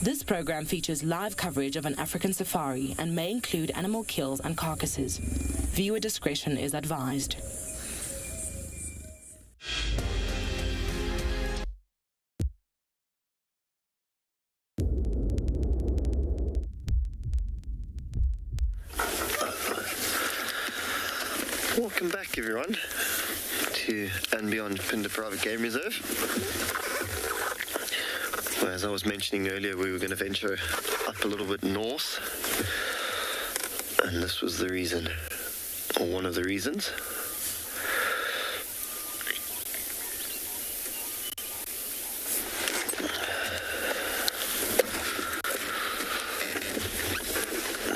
This program features live coverage of an African safari and may include animal kills and carcasses. Viewer discretion is advised. Welcome back, everyone, to and beyond Djuma Private Game Reserve. Well, as I was mentioning earlier, we were going to venture up a little bit north, and this was the reason, or one of the reasons.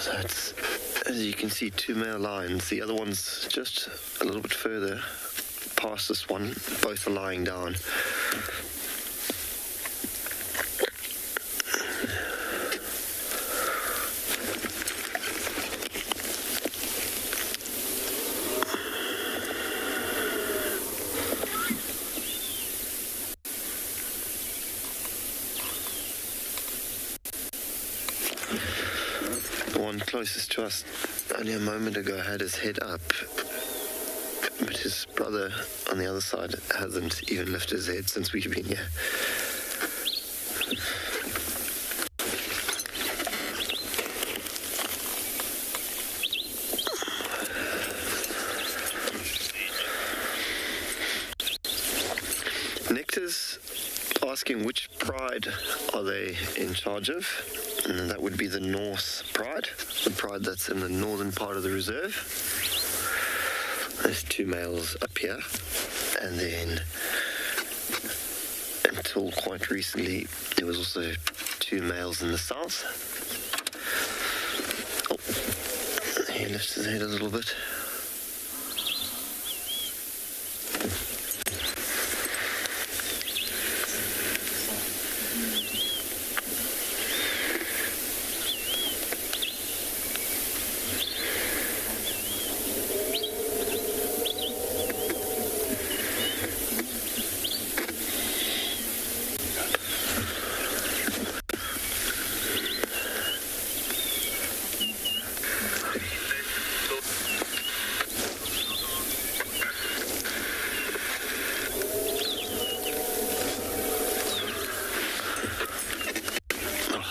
So it's, as you can see, two male lions. The other one's just a little bit further past this one. Both are lying down. The one closest to us only a moment ago had his head up, but his brother on the other side hasn't even lifted his head since we've been here. Nectar's asking which pride are they in charge of, and that would be the North Pride, the pride that's in the northern part of the reserve. There's two males up here, and then until quite recently there was also two males in the south. Oh, he lifts his head a little bit.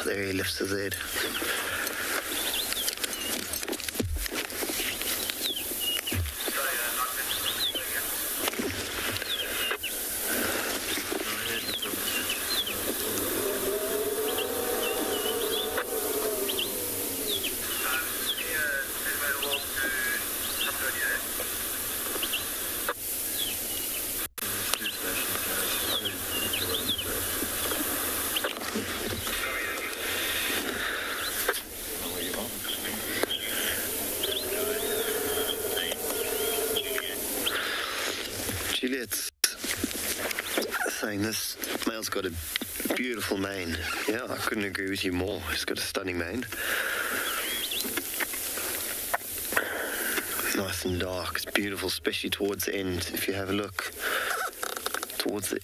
There he lifts his head. Juliet's saying this male's got a beautiful mane. Yeah, I couldn't agree with you more. He's got a stunning mane. Nice and dark. It's beautiful, especially towards the end. If you have a look towards the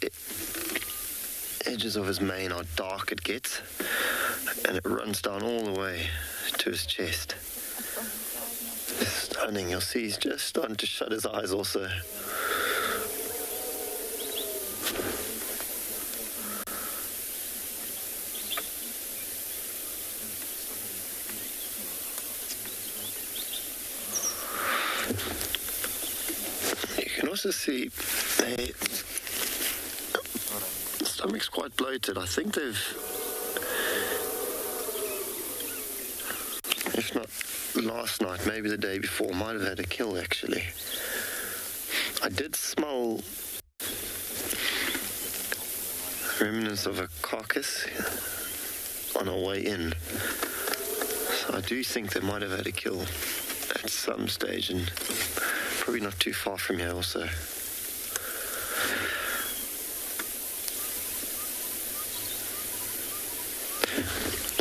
edges of his mane, how dark it gets, and it runs down all the way to his chest. Stunning. You'll see he's just starting to shut his eyes also. You can also see the stomach's quite bloated. I think they've, if not last night, maybe the day before, might have had a kill actually. I did smell remnants of a carcass on our way in. So I do think they might have had a kill at some stage, and probably not too far from here also.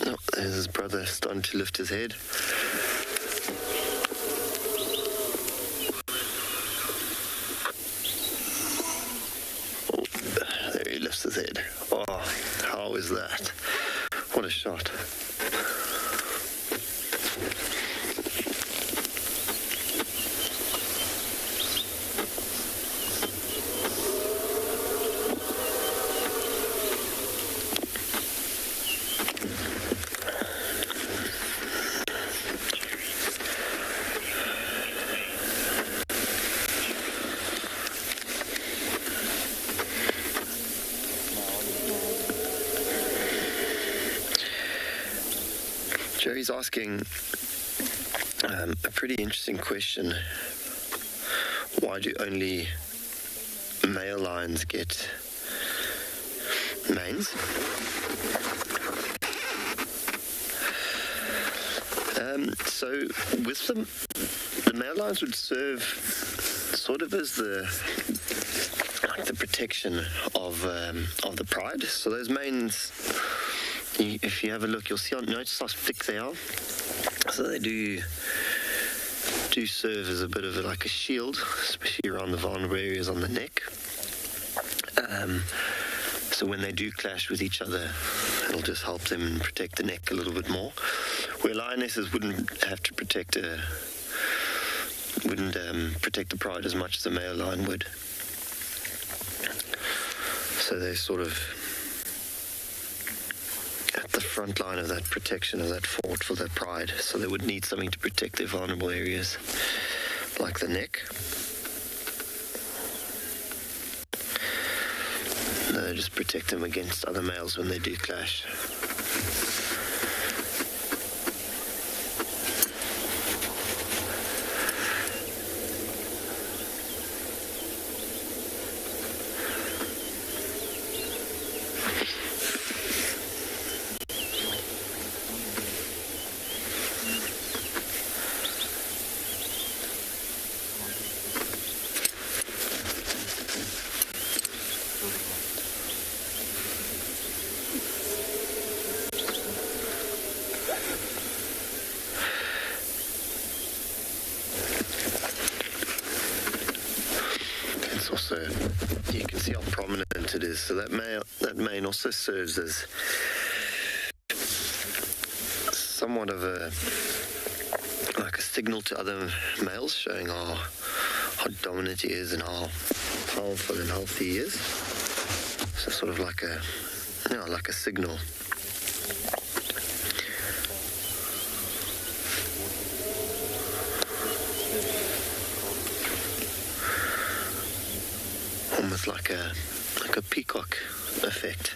Oh, there's his brother starting to lift his head. Oh, there he lifts his head. Oh, how How is that? What a shot. Jerry's asking a pretty interesting question. Why do only male lions get manes? So with the male lions would serve sort of as the protection of the pride. So those manes, if you have a look, you'll see, notice how thick they are. So they do serve as a bit of like a shield, especially around the vulnerable areas on the neck. So when they do clash with each other, it'll just help them protect the neck a little bit more. Where lionesses wouldn't have to protect the pride as much as a male lion would. So they're sort of at the front line of that protection of that fort for their pride. So they would need something to protect their vulnerable areas, like the neck. They just protect them against other males when they do clash. Also, you can see how prominent it is. So that mane also serves as somewhat of a signal to other males, showing how dominant he is and how powerful and healthy he is. So sort of like a signal. Almost like a peacock effect.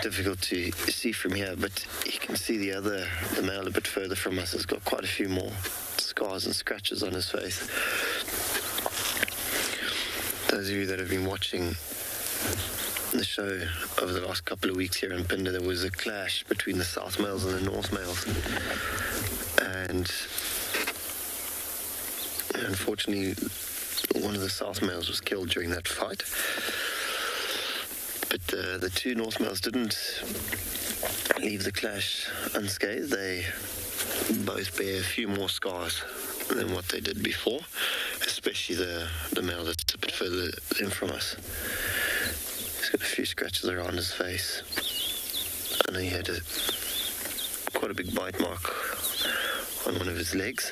Difficult to see from here, but you can see the male a bit further from us has got quite a few more scars and scratches on his face. Those of you that have been watching the show over the last couple of weeks here in Pinda, there was a clash between the south males and the north males, and unfortunately one of the south males was killed during that fight. But the two north males didn't leave the clash unscathed. They both bear a few more scars than what they did before, especially the male that's a bit further in from us. He's got a few scratches around his face. I know he had quite a big bite mark on one of his legs.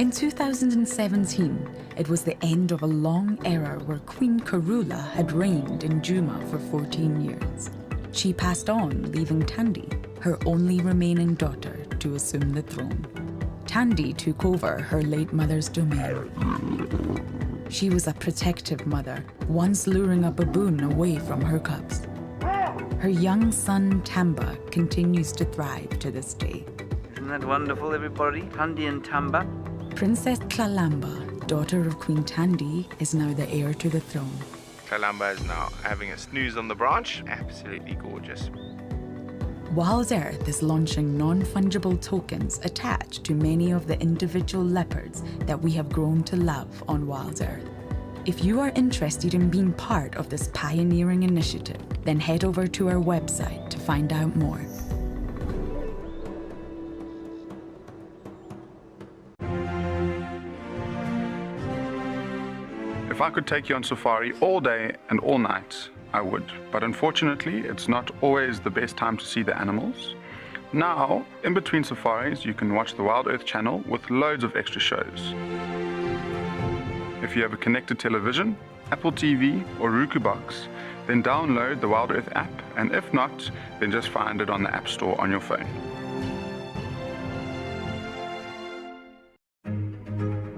In 2017, it was the end of a long era where Queen Karula had reigned in Djuma for 14 years. She passed on, leaving Tandy, her only remaining daughter, to assume the throne. Tandy took over her late mother's domain. She was a protective mother, once luring a baboon away from her cubs. Her young son, Tamba, continues to thrive to this day. Isn't that wonderful, everybody? Tandy and Tamba. Princess Tlalamba, daughter of Queen Tandy, is now the heir to the throne. Tlalamba is now having a snooze on the branch. Absolutely gorgeous. WildEarth is launching non-fungible tokens attached to many of the individual leopards that we have grown to love on WildEarth. If you are interested in being part of this pioneering initiative, then head over to our website to find out more. If I could take you on safari all day and all night, I would. But unfortunately, it's not always the best time to see the animals. Now, in between safaris, you can watch the WildEarth channel with loads of extra shows. If you have a connected television, Apple TV or Roku box, then download the WildEarth app, and if not, then just find it on the App Store on your phone.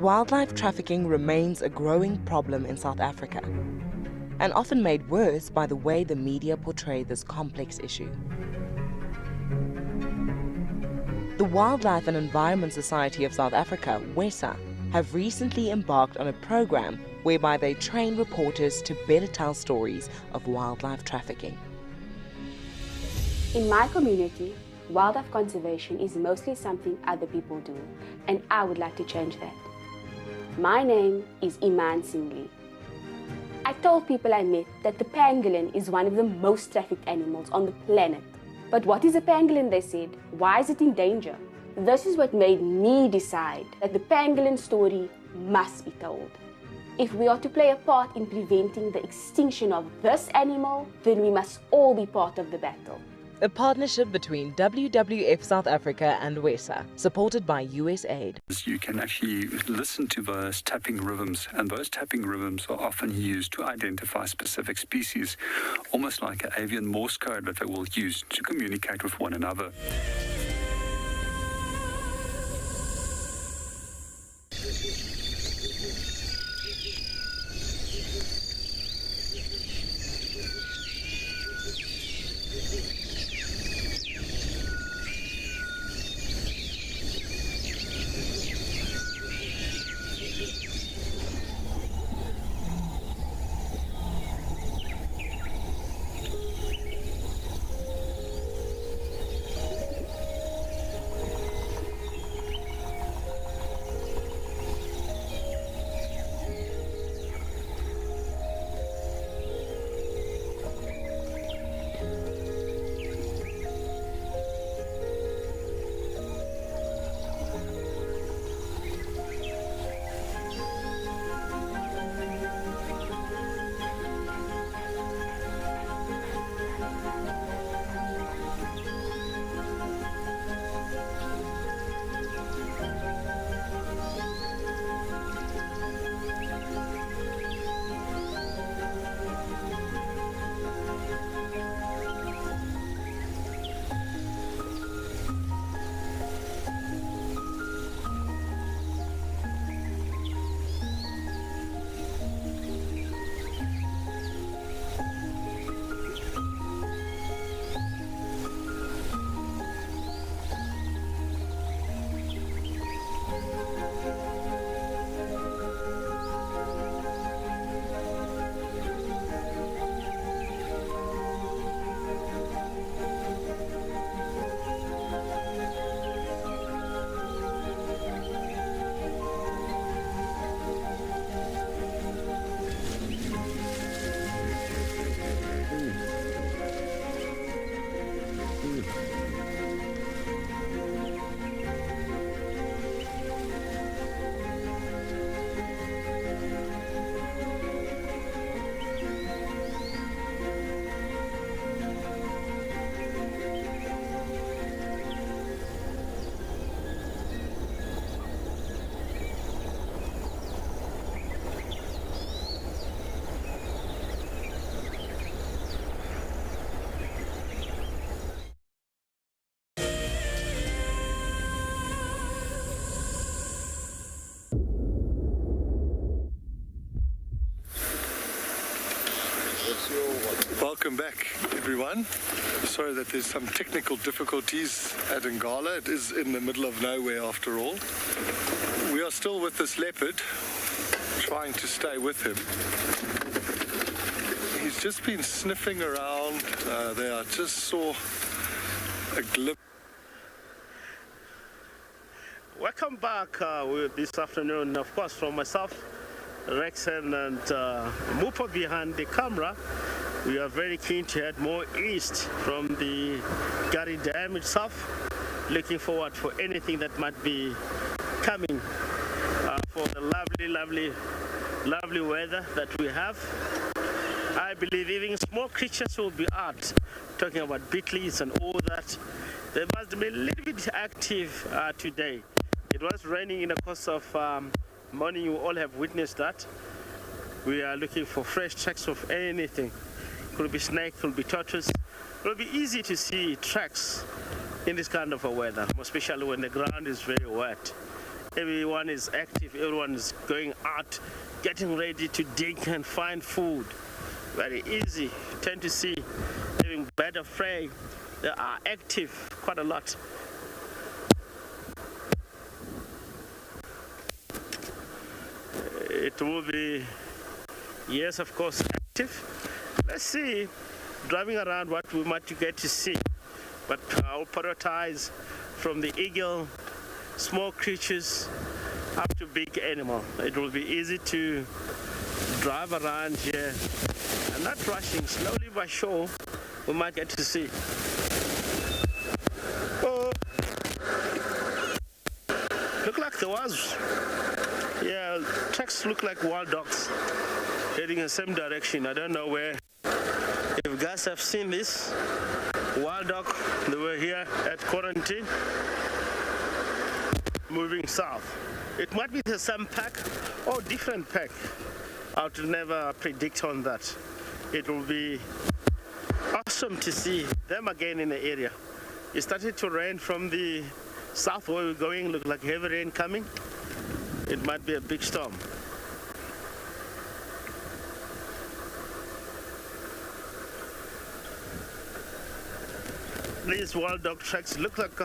Wildlife trafficking remains a growing problem in South Africa, and often made worse by the way the media portray this complex issue. The Wildlife and Environment Society of South Africa, WESA, have recently embarked on a program whereby they train reporters to better tell stories of wildlife trafficking. In my community, wildlife conservation is mostly something other people do, and I would like to change that. My name is Iman Singli. I told people I met that the pangolin is one of the most trafficked animals on the planet. But what is a pangolin, they said? Why is it in danger? This is what made me decide that the pangolin story must be told. If we are to play a part in preventing the extinction of this animal, then we must all be part of the battle. A partnership between WWF South Africa and WESA, supported by US aid. You can actually listen to those tapping rhythms, and those tapping rhythms are often used to identify specific species, almost like an avian Morse code that they will use to communicate with one another. Welcome back, everyone. Sorry that there's some technical difficulties at Ngala. It is in the middle of nowhere after all. We are still with this leopard, trying to stay with him. He's just been sniffing around. There, I just saw a glimpse. Welcome back this afternoon, of course, from myself, Rexon, and Mupa behind the camera. We are very keen to head more east from the Gari Dam itself, looking forward for anything that might be coming for the lovely weather that we have. I believe even small creatures will be out, talking about beetles and all that. They must be a little bit active today. It was raining in the course of morning. You all have witnessed that. We are looking for fresh tracks of anything. Could be snake, could be tortoise. It will be easy to see tracks in this kind of a weather, especially when the ground is very wet. Everyone is active, everyone is going out, getting ready to dig and find food. Very easy. You tend to see having bird of prey. They are active quite a lot. It will be, yes, of course, active. Let's see, driving around what we might get to see. But I'll prioritize from the eagle, small creatures, up to big animal. It will be easy to drive around here and not rushing, slowly but sure, we might get to see. Oh, look like there was. Yeah, tracks look like wild dogs heading in the same direction. I don't know where. If you guys have seen this wild dog, they were here at quarantine, moving south. It might be the same pack or different pack. I would never predict on that. It will be awesome to see them again in the area. It started to rain from the south where we're going. Look like heavy rain coming. It might be a big storm. These wild dog tracks look like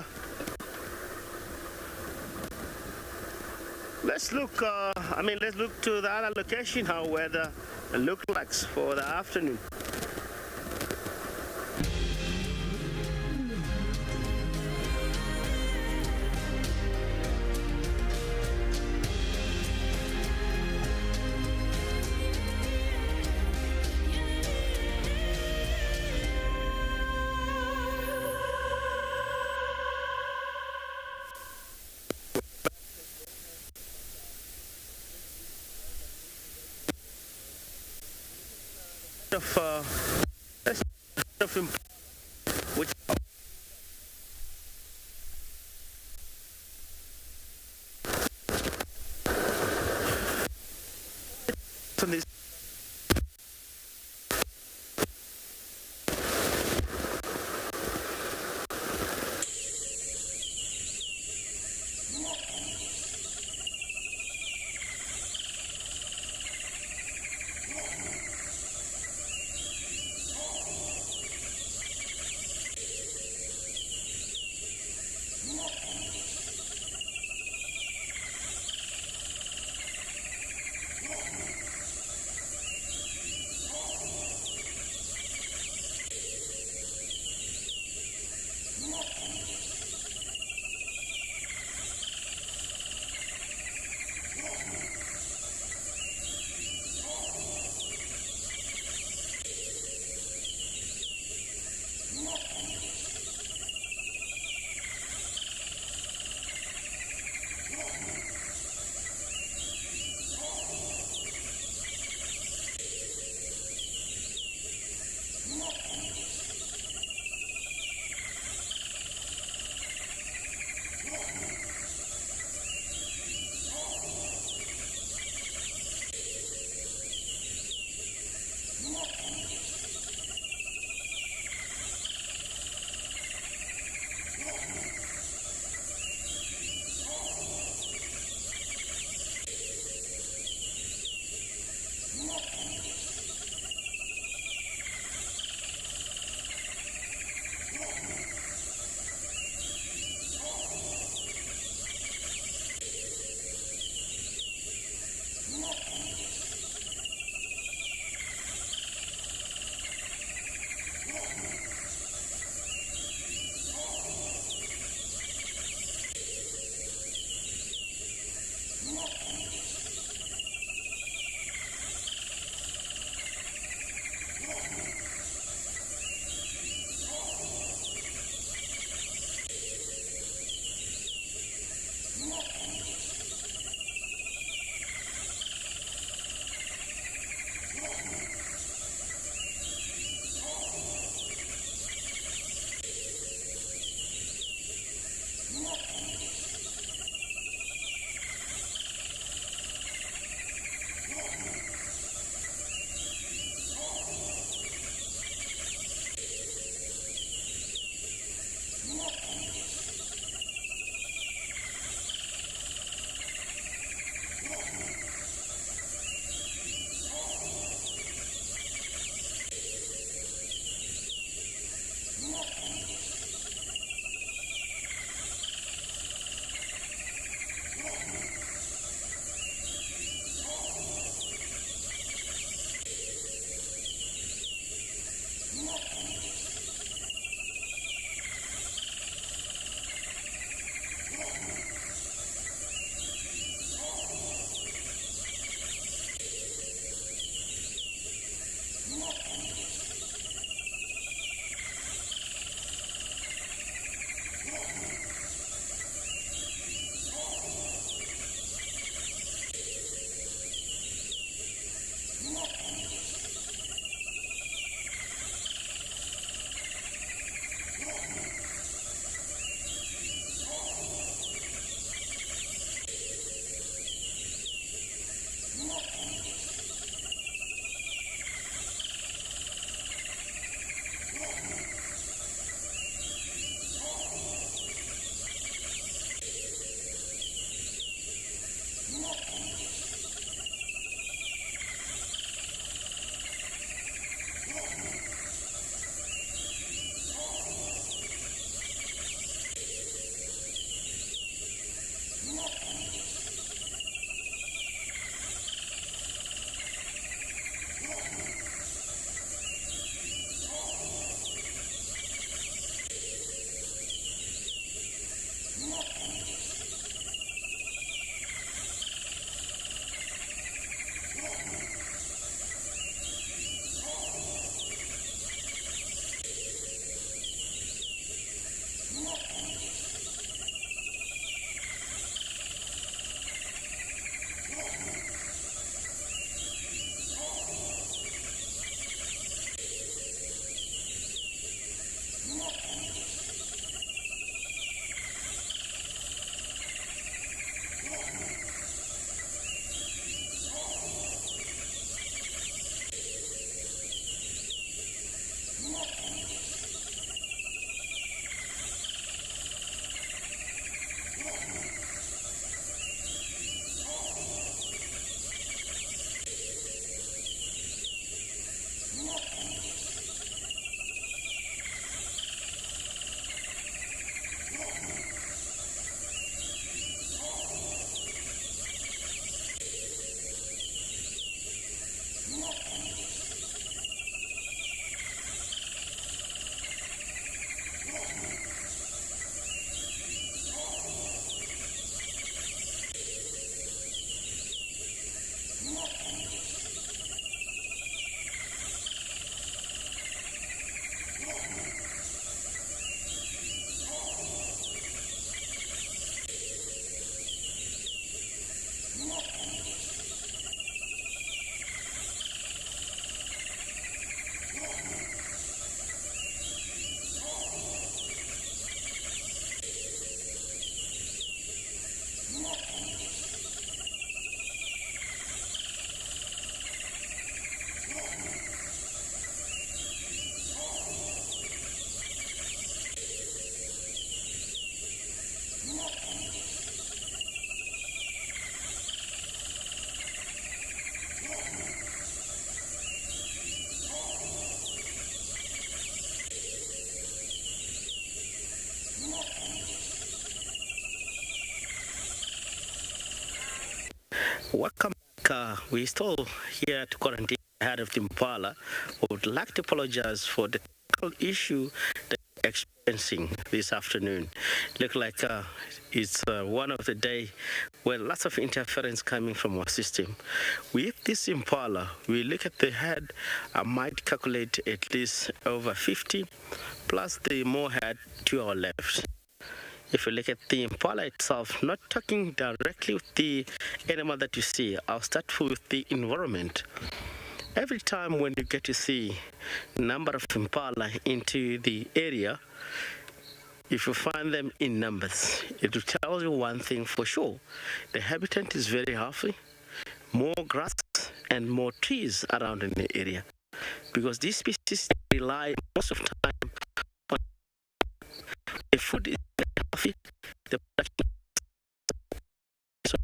let's look to the other location, how weather looks like for the afternoon. Which on this Welcome back. We're still here to quarantine ahead of the Impala. We would like to apologize for the technical issue that we're experiencing this afternoon. Look like it's one of the day where lots of interference coming from our system. With this Impala, we look at the head, I might calculate at least over 50, plus the more head to our left. If you look at the impala itself, not talking directly with the animal that you see, I'll start with the environment. Every time when you get to see a number of impala into the area, if you find them in numbers, it will tell you one thing for sure. The habitat is very healthy, more grass and more trees around in the area. Because these species rely most of the time on the food is healthy, the production is so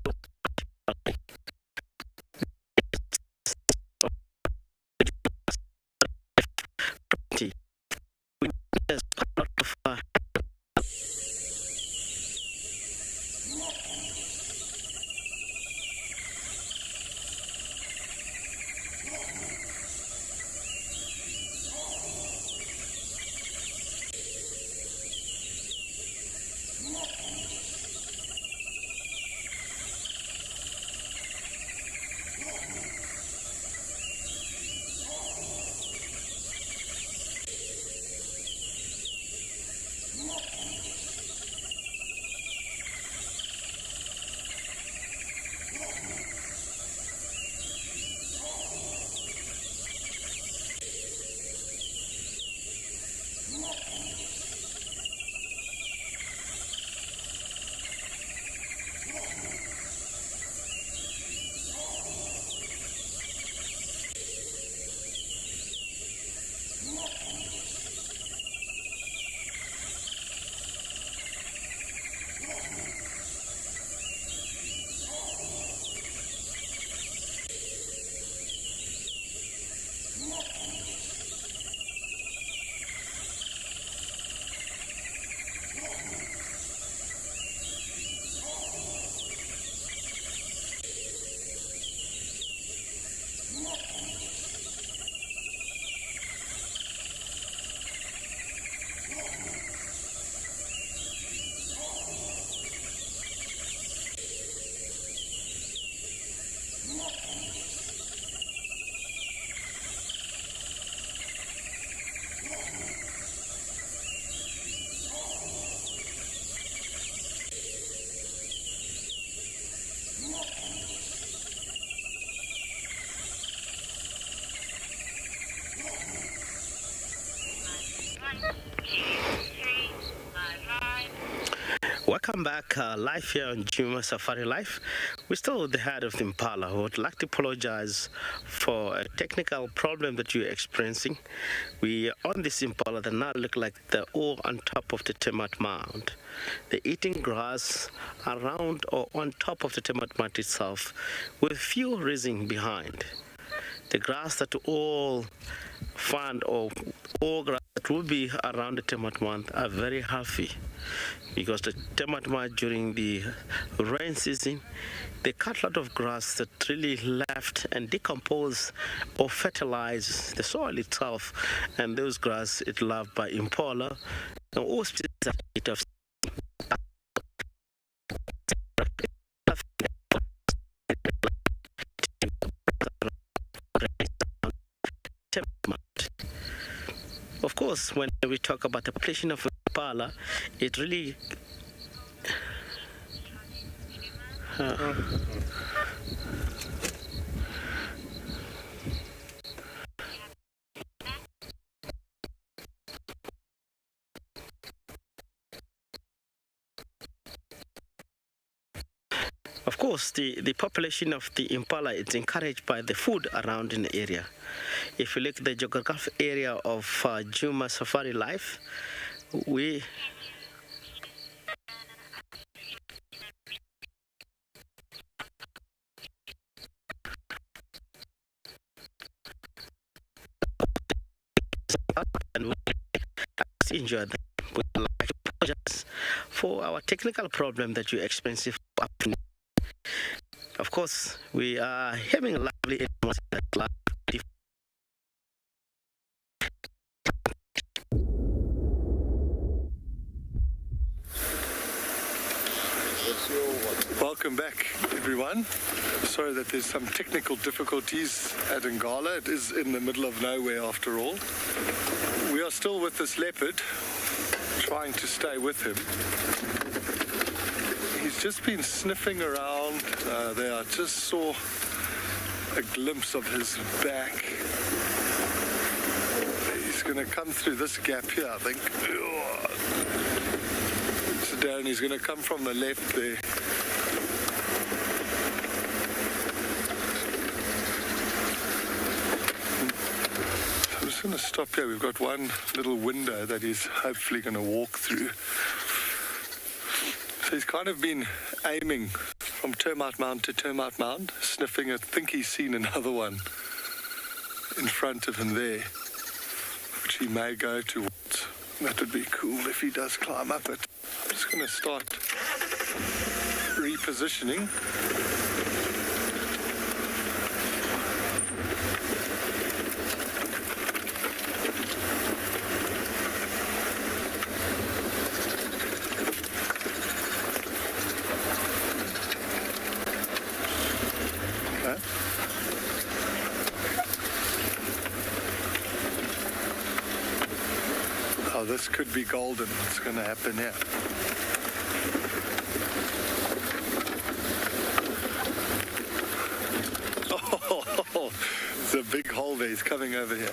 there's a lot of Welcome back live here on Djuma Safari Live. We're still with the head of the impala. I would like to apologize for a technical problem that you're experiencing. We are on this impala that now look like they're all on top of the termite mound. They're eating grass around or on top of the termite mound itself with few rising behind. The grass that all find or all grass that will be around the termite mound are very healthy, because the termite mound during the rain season, they cut a lot of grass that really left and decompose or fertilize the soil itself, and those grass is loved by impala and all species of Of course, when we talk about the population of impala, it really Of course, the population of the impala is encouraged by the food around in the area. If you look at the geographic area of Djuma Safari Life, we and we enjoy them. We like to apologize for our technical problem that you're experiencing. Of course, we are having a lovely live. Welcome back, everyone. Sorry that there's some technical difficulties at Ngala. It is in the middle of nowhere after all. We are still with this leopard, trying to stay with him. He's just been sniffing around. There, I just saw a glimpse of his back. He's going to come through this gap here, I think. So Darren, he's going to come from the left there. I'm just going to stop here. We've got one little window that he's hopefully going to walk through. So he's kind of been aiming from termite mound to termite mound, sniffing it. I think he's seen another one in front of him there, which he may go towards. That would be cool if he does climb up it. I'm just going to start repositioning. This could be golden. What's going to happen here? Oh, there's a big hole there. He's coming over here.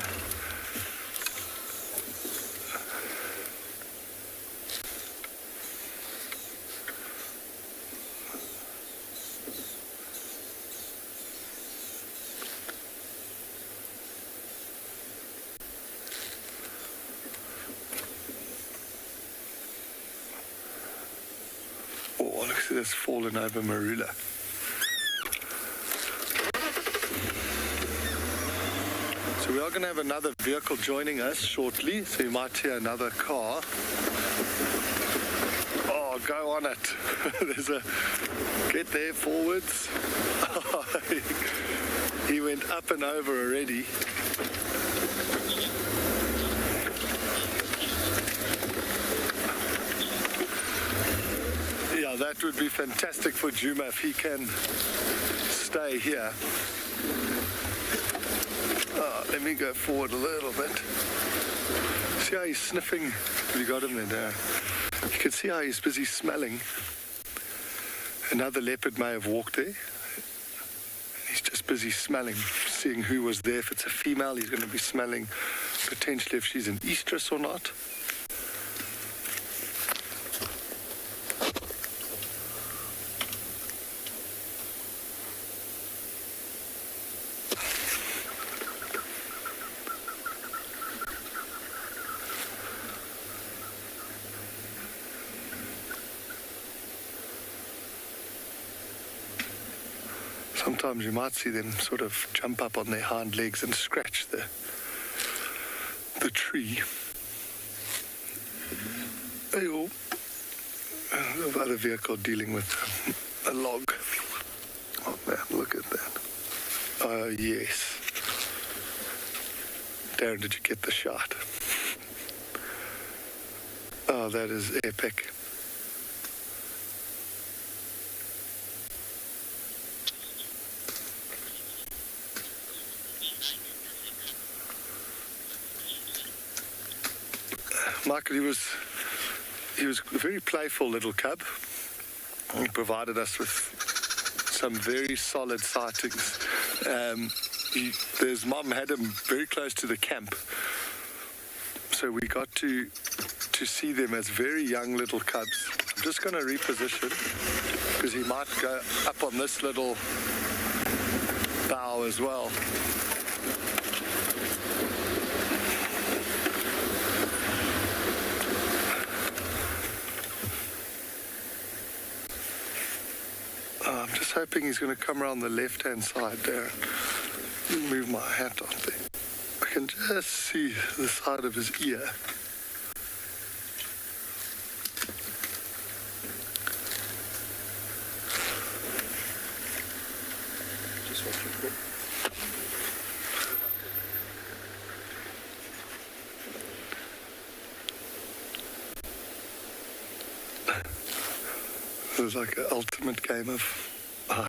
This fallen over marula. So we are going to have another vehicle joining us shortly, so you might hear another car. Oh, go on it. There's a get there forwards. He went up and over already. That would be fantastic for Djuma if he can stay here. Let me go forward a little bit. See how he's sniffing? Have you got him there? You can see how he's busy smelling. Another leopard may have walked there. He's just busy smelling, seeing who was there. If it's a female, he's going to be smelling potentially if she's an estrus or not. Sometimes you might see them sort of jump up on their hind legs and scratch the tree. Hey-oh. The other vehicle dealing with a log. Oh man, look at that. Oh yes. Darren, did you get the shot? Oh, that is epic. Michael, he was a very playful little cub. He provided us with some very solid sightings. His mom had him very close to the camp, so we got to see them as very young little cubs. I'm just going to reposition because he might go up on this little bough as well. I'm just hoping he's going to come around the left-hand side there. Move my hat on there. I can just see the side of his ear. Just watch your foot. It was like an ultimate game of